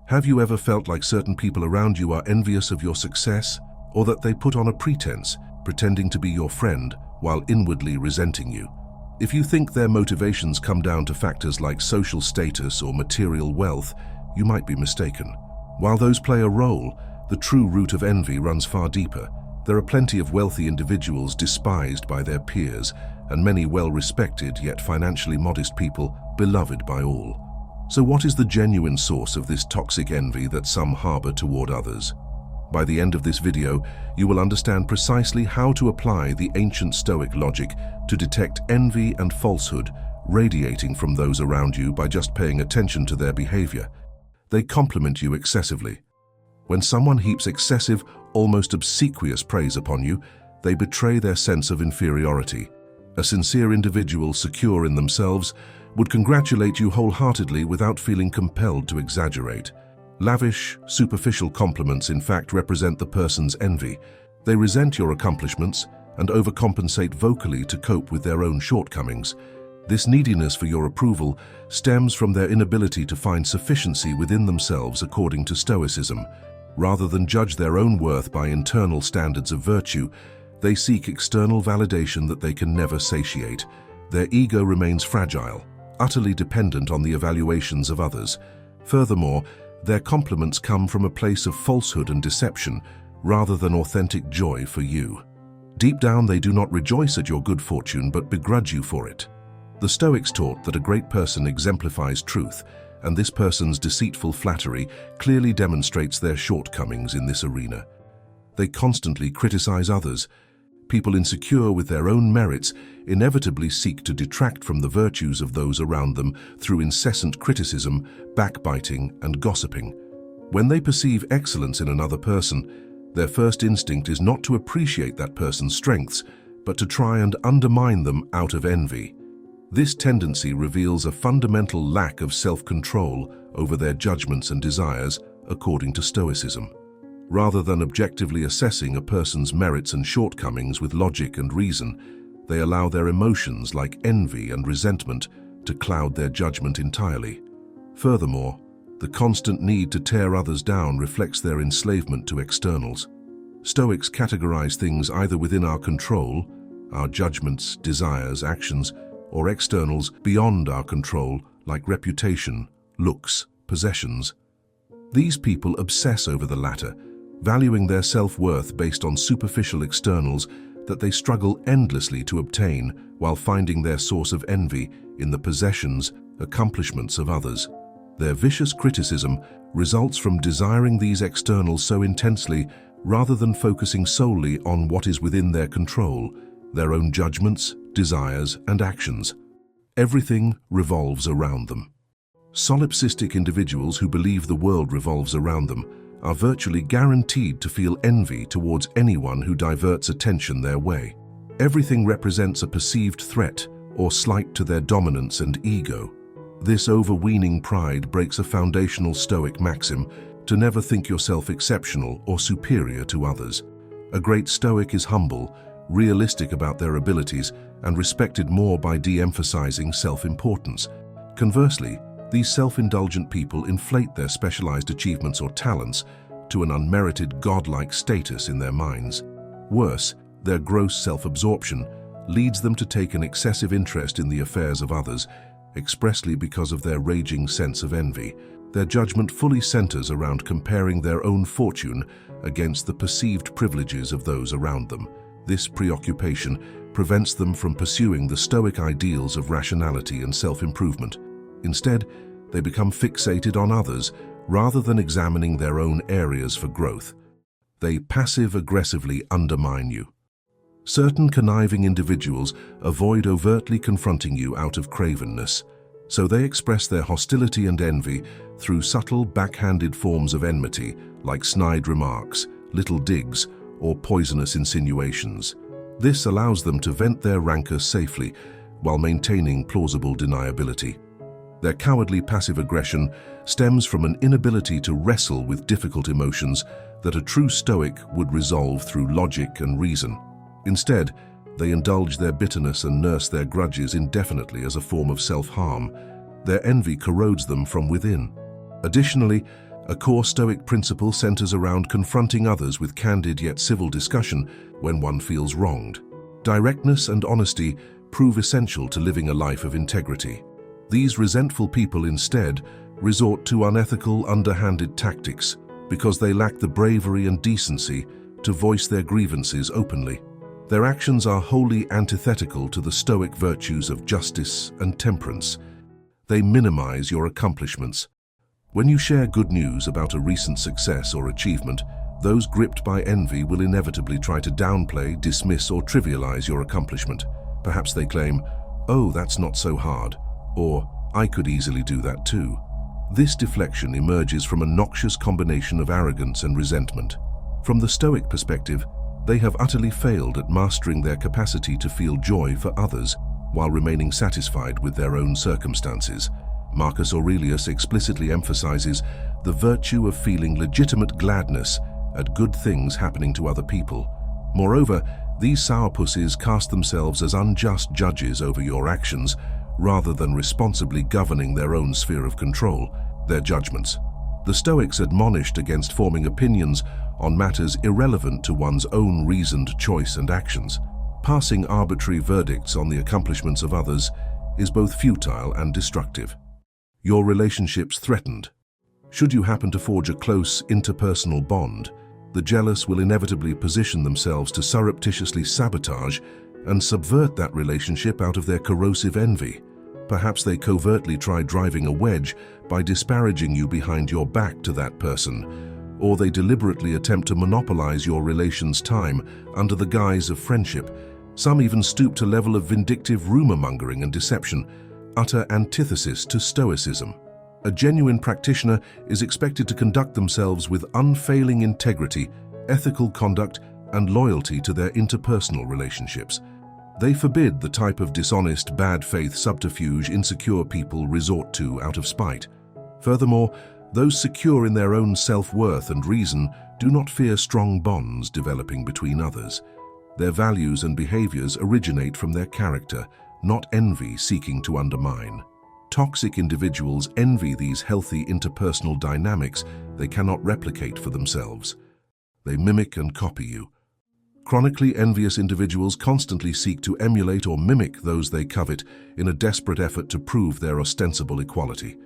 Have you ever felt like certain people around you are envious of your success, or that they put on a pretense, pretending to be your friend while inwardly resenting you? If you think their motivations come down to factors like social status or material wealth, you might be mistaken. While those play a role, the true root of envy runs far deeper. There are plenty of wealthy individuals despised by their peers, and many well-respected yet financially modest people beloved by all. So what is the genuine source of this toxic envy that some harbor toward others? By the end of this video, you will understand precisely how to apply the ancient Stoic logic to detect envy and falsehood radiating from those around you by just paying attention to their behavior. They compliment you excessively. When someone heaps excessive, almost obsequious praise upon you, they betray their sense of inferiority. A sincere individual, secure in themselves, would congratulate you wholeheartedly without feeling compelled to exaggerate. Lavish, superficial compliments in fact represent the person's envy. They resent your accomplishments and overcompensate vocally to cope with their own shortcomings. This neediness for your approval stems from their inability to find sufficiency within themselves according to Stoicism. Rather than judge their own worth by internal standards of virtue, they seek external validation that they can never satiate. Their ego remains fragile, utterly dependent on the evaluations of others. Furthermore, their compliments come from a place of falsehood and deception, rather than authentic joy for you. Deep down, they do not rejoice at your good fortune, but begrudge you for it. The Stoics taught that a great person exemplifies truth, and this person's deceitful flattery clearly demonstrates their shortcomings in this arena. They constantly criticize others. People insecure with their own merits inevitably seek to detract from the virtues of those around them through incessant criticism, backbiting, and gossiping. When they perceive excellence in another person, their first instinct is not to appreciate that person's strengths, but to try and undermine them out of envy. This tendency reveals a fundamental lack of self-control over their judgments and desires, according to Stoicism. Rather than objectively assessing a person's merits and shortcomings with logic and reason, they allow their emotions like envy and resentment to cloud their judgment entirely. Furthermore, the constant need to tear others down reflects their enslavement to externals. Stoics categorize things either within our control, our judgments, desires, actions, or externals beyond our control, like reputation, looks, possessions. These people obsess over the latter, valuing their self-worth based on superficial externals that they struggle endlessly to obtain, while finding their source of envy in the possessions, accomplishments of others. Their vicious criticism results from desiring these externals so intensely rather than focusing solely on what is within their control, their own judgments, desires, and actions. Everything revolves around them. Solipsistic individuals who believe the world revolves around them are virtually guaranteed to feel envy towards anyone who diverts attention their way. Everything represents a perceived threat or slight to their dominance and ego. This overweening pride breaks a foundational Stoic maxim to never think yourself exceptional or superior to others. A great Stoic is humble, realistic about their abilities, and respected more by de-emphasizing self-importance. Conversely, these self-indulgent people inflate their specialized achievements or talents to an unmerited godlike status in their minds. Worse, their gross self-absorption leads them to take an excessive interest in the affairs of others, expressly because of their raging sense of envy. Their judgment fully centers around comparing their own fortune against the perceived privileges of those around them. This preoccupation prevents them from pursuing the Stoic ideals of rationality and self-improvement. Instead, they become fixated on others rather than examining their own areas for growth. They passive-aggressively undermine you. Certain conniving individuals avoid overtly confronting you out of cravenness, so they express their hostility and envy through subtle, backhanded forms of enmity, like snide remarks, little digs, or poisonous insinuations. This allows them to vent their rancor safely while maintaining plausible deniability. Their cowardly passive aggression stems from an inability to wrestle with difficult emotions that a true Stoic would resolve through logic and reason. Instead, they indulge their bitterness and nurse their grudges indefinitely as a form of self-harm. Their envy corrodes them from within. Additionally, A core Stoic principle centers around confronting others with candid yet civil discussion when one feels wronged. Directness and honesty prove essential to living a life of integrity. These resentful people instead resort to unethical, underhanded tactics because they lack the bravery and decency to voice their grievances openly. Their actions are wholly antithetical to the Stoic virtues of justice and temperance. They minimize your accomplishments. When you share good news about a recent success or achievement, those gripped by envy will inevitably try to downplay, dismiss, or trivialize your accomplishment. Perhaps they claim, "Oh, that's not so hard," or "I could easily do that too." This deflection emerges from a noxious combination of arrogance and resentment. From the Stoic perspective, they have utterly failed at mastering their capacity to feel joy for others while remaining satisfied with their own circumstances. Marcus Aurelius explicitly emphasizes the virtue of feeling legitimate gladness at good things happening to other people. Moreover, these sourpusses cast themselves as unjust judges over your actions rather than responsibly governing their own sphere of control, their judgments. The Stoics admonished against forming opinions on matters irrelevant to one's own reasoned choice and actions. Passing arbitrary verdicts on the accomplishments of others is both futile and destructive. Your relationships threatened. Should you happen to forge a close interpersonal bond, the jealous will inevitably position themselves to surreptitiously sabotage and subvert that relationship out of their corrosive envy. Perhaps they covertly try driving a wedge by disparaging you behind your back to that person, or they deliberately attempt to monopolize your relation's time under the guise of friendship. Some even stoop to level of vindictive rumor-mongering and deception, utter antithesis to Stoicism. A genuine practitioner is expected to conduct themselves with unfailing integrity, ethical conduct, and loyalty to their interpersonal relationships. They forbid the type of dishonest, bad-faith subterfuge insecure people resort to out of spite. Furthermore, those secure in their own self-worth and reason do not fear strong bonds developing between others. Their values and behaviors originate from their character, not envy seeking to undermine. Toxic individuals envy these healthy interpersonal dynamics they cannot replicate for themselves. They mimic and copy you. Chronically envious individuals constantly seek to emulate or mimic those they covet in a desperate effort to prove their ostensible equality.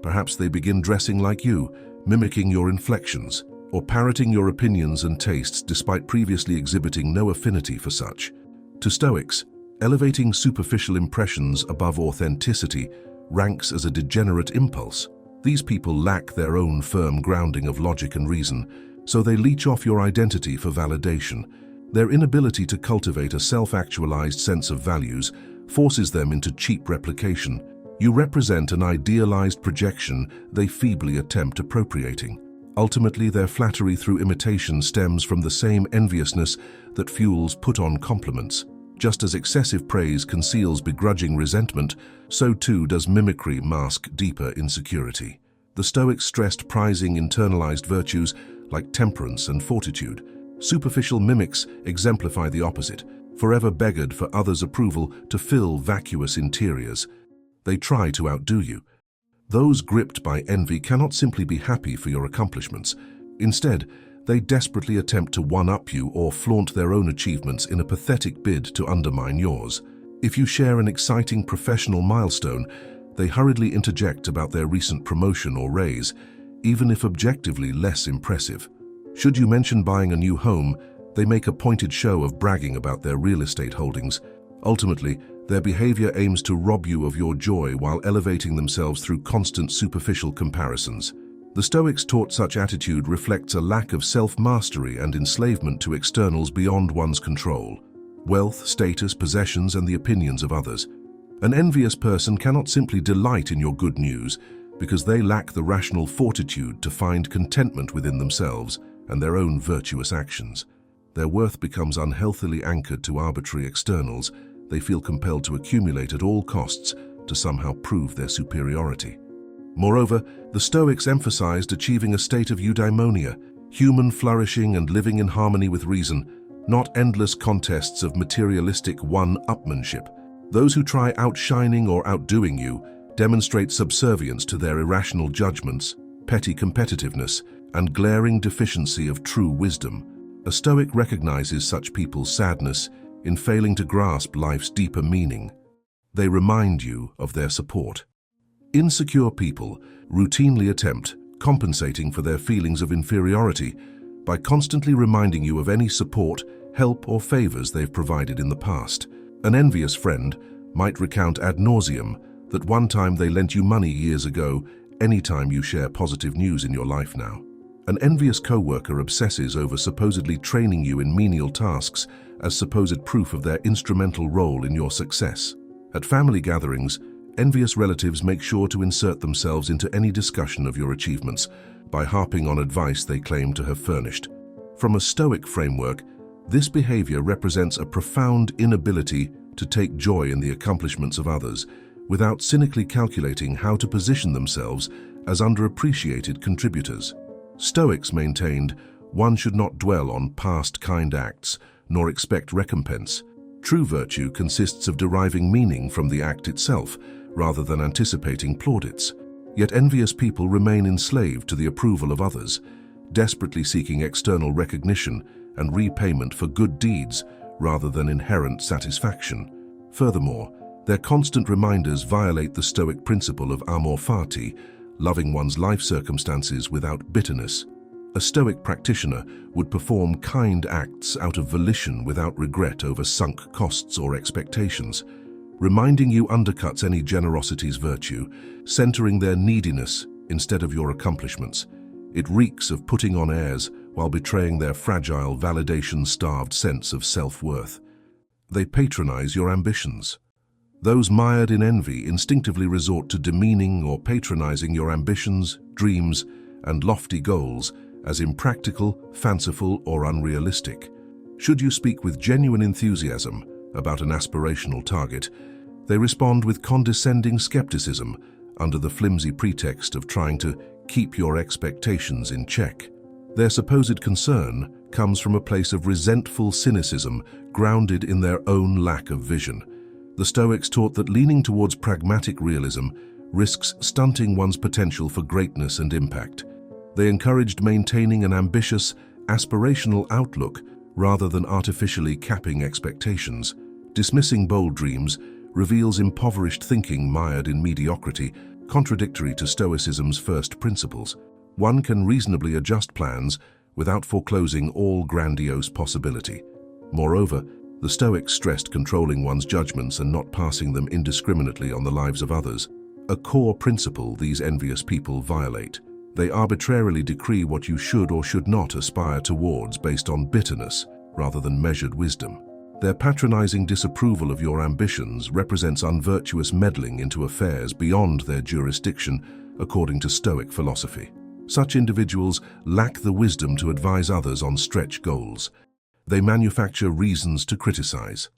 Perhaps they begin dressing like you, mimicking your inflections, or parroting your opinions and tastes despite previously exhibiting no affinity for such. To Stoics, elevating superficial impressions above authenticity ranks as a degenerate impulse. These people lack their own firm grounding of logic and reason, so they leech off your identity for validation. Their inability to cultivate a self-actualized sense of values forces them into cheap replication. You represent an idealized projection they feebly attempt appropriating. Ultimately, their flattery through imitation stems from the same enviousness that fuels put-on compliments. Just as excessive praise conceals begrudging resentment, so too does mimicry mask deeper insecurity. The Stoics stressed prizing internalized virtues like temperance and fortitude. Superficial mimics exemplify the opposite, forever beggared for others' approval to fill vacuous interiors. They try to outdo you. Those gripped by envy cannot simply be happy for your accomplishments. Instead, they desperately attempt to one-up you or flaunt their own achievements in a pathetic bid to undermine yours. If you share an exciting professional milestone, they hurriedly interject about their recent promotion or raise, even if objectively less impressive. Should you mention buying a new home, they make a pointed show of bragging about their real estate holdings. Ultimately, their behavior aims to rob you of your joy while elevating themselves through constant superficial comparisons. The Stoics taught such attitude reflects a lack of self-mastery and enslavement to externals beyond one's control: wealth, status, possessions, and the opinions of others. An envious person cannot simply delight in your good news because they lack the rational fortitude to find contentment within themselves and their own virtuous actions. Their worth becomes unhealthily anchored to arbitrary externals. They feel compelled to accumulate at all costs to somehow prove their superiority. Moreover, the Stoics emphasized achieving a state of eudaimonia, human flourishing and living in harmony with reason, not endless contests of materialistic one-upmanship. Those who try outshining or outdoing you demonstrate subservience to their irrational judgments. petty competitiveness and glaring deficiency of true wisdom. A Stoic recognizes such people's sadness in failing to grasp life's deeper meaning. They remind you of their support. Insecure people routinely attempt compensating for their feelings of inferiority by constantly reminding you of any support, help, or favors they've provided in the past. An envious friend might recount ad nauseum that one time they lent you money years ago, anytime you share positive news in your life now. An envious co-worker obsesses over supposedly training you in menial tasks as supposed proof of their instrumental role in your success. At family gatherings, envious relatives make sure to insert themselves into any discussion of your achievements by harping on advice they claim to have furnished. From a Stoic framework, this behavior represents a profound inability to take joy in the accomplishments of others without cynically calculating how to position themselves as underappreciated contributors. Stoics maintained one should not dwell on past kind acts nor expect recompense. True virtue consists of deriving meaning from the act itself rather than anticipating plaudits. Yet envious people remain enslaved to the approval of others, desperately seeking external recognition and repayment for good deeds rather than inherent satisfaction. Furthermore, their constant reminders violate the Stoic principle of amor fati, loving one's life circumstances without bitterness. A Stoic practitioner would perform kind acts out of volition without regret over sunk costs or expectations. Reminding you undercuts any generosity's virtue, centering their neediness instead of your accomplishments. It reeks of putting on airs while betraying their fragile, validation-starved sense of self-worth. They patronize your ambitions. Those mired in envy instinctively resort to demeaning or patronizing your ambitions, dreams, and lofty goals as impractical, fanciful, or unrealistic. Should you speak with genuine enthusiasm about an aspirational target, they respond with condescending skepticism under the flimsy pretext of trying to keep your expectations in check. Their supposed concern comes from a place of resentful cynicism grounded in their own lack of vision. The Stoics taught that leaning towards pragmatic realism risks stunting one's potential for greatness and impact. They encouraged maintaining an ambitious, aspirational outlook rather than artificially capping expectations. Dismissing bold dreams reveals impoverished thinking mired in mediocrity, contradictory to Stoicism's first principles. One can reasonably adjust plans without foreclosing all grandiose possibility. Moreover, the Stoics stressed controlling one's judgments and not passing them indiscriminately on the lives of others, a core principle these envious people violate. They arbitrarily decree what you should or should not aspire towards based on bitterness rather than measured wisdom. Their patronizing disapproval of your ambitions represents unvirtuous meddling into affairs beyond their jurisdiction, according to Stoic philosophy. Such individuals lack the wisdom to advise others on stretch goals. They manufacture reasons to criticize.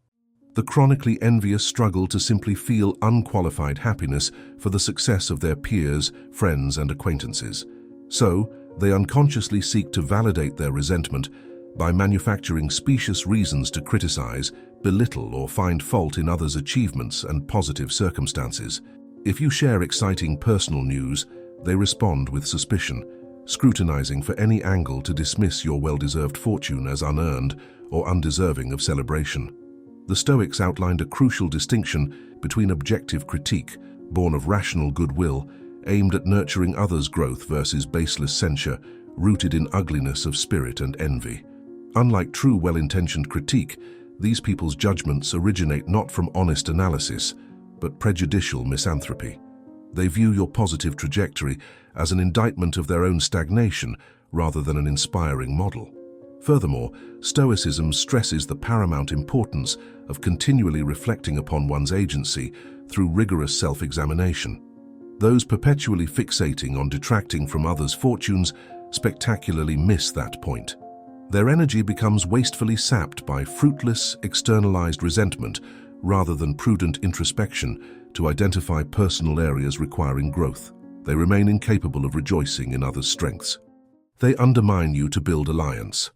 The chronically envious struggle to simply feel unqualified happiness for the success of their peers, friends, and acquaintances. So, they unconsciously seek to validate their resentment by manufacturing specious reasons to criticize, belittle, or find fault in others' achievements and positive circumstances. If you share exciting personal news, they respond with suspicion, scrutinizing for any angle to dismiss your well-deserved fortune as unearned or undeserving of celebration. The Stoics outlined a crucial distinction between objective critique, born of rational goodwill, aimed at nurturing others' growth versus baseless censure, rooted in ugliness of spirit and envy. Unlike true well-intentioned critique, these people's judgments originate not from honest analysis, but prejudicial misanthropy. They view your positive trajectory as an indictment of their own stagnation rather than an inspiring model. Furthermore, Stoicism stresses the paramount importance of continually reflecting upon one's agency through rigorous self-examination. Those perpetually fixating on detracting from others' fortunes spectacularly miss that point. Their energy becomes wastefully sapped by fruitless, externalized resentment rather than prudent introspection to identify personal areas requiring growth. They remain incapable of rejoicing in others' strengths. They undermine you to build alliance.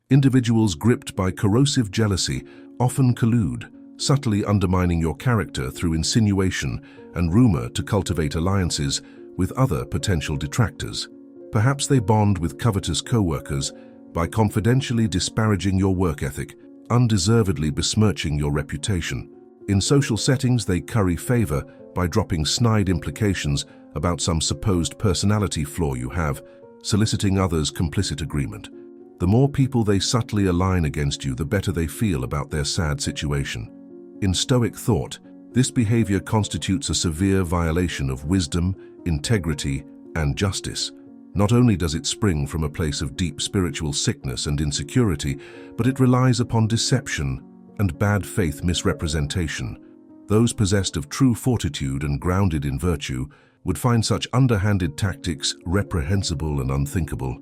Individuals gripped by corrosive jealousy often collude, subtly undermining your character through insinuation and rumor to cultivate alliances with other potential detractors. Perhaps they bond with covetous co-workers by confidentially disparaging your work ethic, undeservedly besmirching your reputation. In social settings, they curry favor by dropping snide implications about some supposed personality flaw you have, soliciting others' complicit agreement. The more people they subtly align against you, the better they feel about their sad situation. In Stoic thought, this behavior constitutes a severe violation of wisdom, integrity, and justice. Not only does it spring from a place of deep spiritual sickness and insecurity, but it relies upon deception and bad faith misrepresentation. Those possessed of true fortitude and grounded in virtue would find such underhanded tactics reprehensible and unthinkable.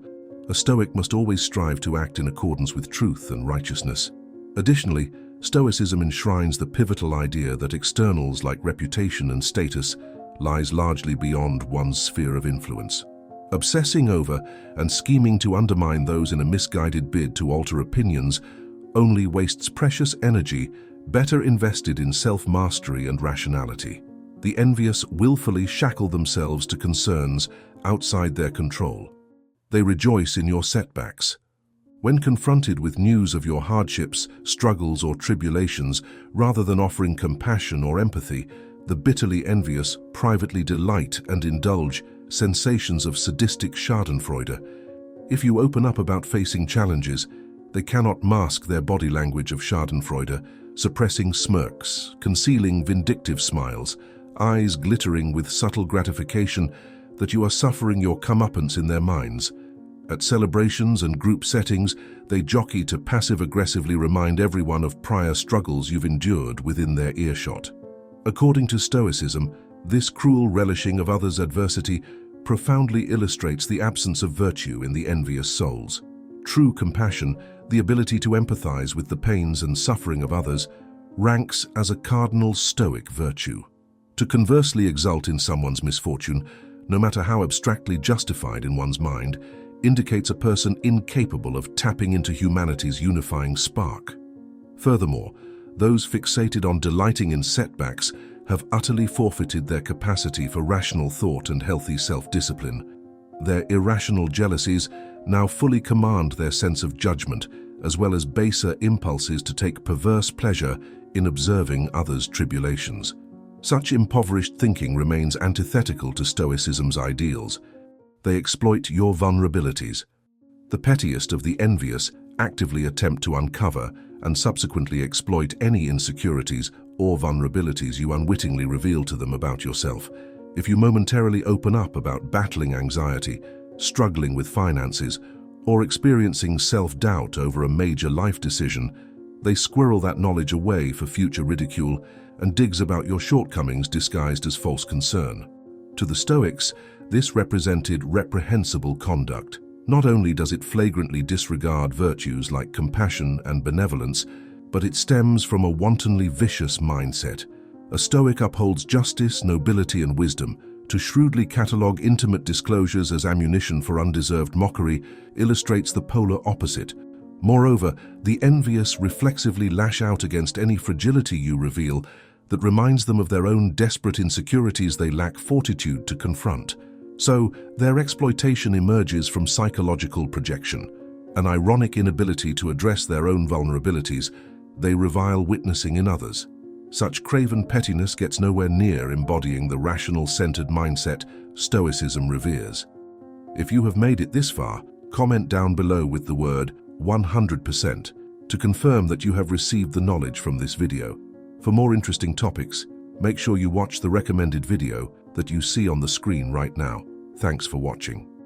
A Stoic must always strive to act in accordance with truth and righteousness. Additionally, Stoicism enshrines the pivotal idea that externals like reputation and status lies largely beyond one's sphere of influence. Obsessing over and scheming to undermine those in a misguided bid to alter opinions only wastes precious energy better invested in self-mastery and rationality. The envious willfully shackle themselves to concerns outside their control. They rejoice in your setbacks. When confronted with news of your hardships, struggles, or tribulations, rather than offering compassion or empathy, the bitterly envious privately delight and indulge sensations of sadistic schadenfreude. If you open up about facing challenges, they cannot mask their body language of schadenfreude, suppressing smirks, concealing vindictive smiles, eyes glittering with subtle gratification that you are suffering your comeuppance in their minds. At celebrations and group settings, they jockey to passive-aggressively remind everyone of prior struggles you've endured within their earshot. According to Stoicism, this cruel relishing of others' adversity profoundly illustrates the absence of virtue in the envious souls. True compassion, the ability to empathize with the pains and suffering of others, ranks as a cardinal Stoic virtue. To conversely exult in someone's misfortune, no matter how abstractly justified in one's mind, indicates a person incapable of tapping into humanity's unifying spark. Furthermore, those fixated on delighting in setbacks have utterly forfeited their capacity for rational thought and healthy self-discipline. Their irrational jealousies now fully command their sense of judgment, as well as baser impulses to take perverse pleasure in observing others' tribulations. Such impoverished thinking remains antithetical to Stoicism's ideals. They exploit your vulnerabilities. The pettiest of the envious actively attempt to uncover and subsequently exploit any insecurities or vulnerabilities you unwittingly reveal to them about yourself. If you momentarily open up about battling anxiety, struggling with finances, or experiencing self-doubt over a major life decision, they squirrel that knowledge away for future ridicule and digs about your shortcomings disguised as false concern. To the Stoics, this represented reprehensible conduct. Not only does it flagrantly disregard virtues like compassion and benevolence, but it stems from a wantonly vicious mindset. A Stoic upholds justice, nobility, and wisdom. To shrewdly catalogue intimate disclosures as ammunition for undeserved mockery illustrates the polar opposite. Moreover, the envious reflexively lash out against any fragility you reveal that reminds them of their own desperate insecurities they lack fortitude to confront. So, their exploitation emerges from psychological projection, an ironic inability to address their own vulnerabilities. They revile witnessing in others. Such craven pettiness gets nowhere near embodying the rational-centered mindset Stoicism reveres. If you have made it this far, comment down below with the word 100% to confirm that you have received the knowledge from this video. For more interesting topics, make sure you watch the recommended video that you see on the screen right now. Thanks for watching.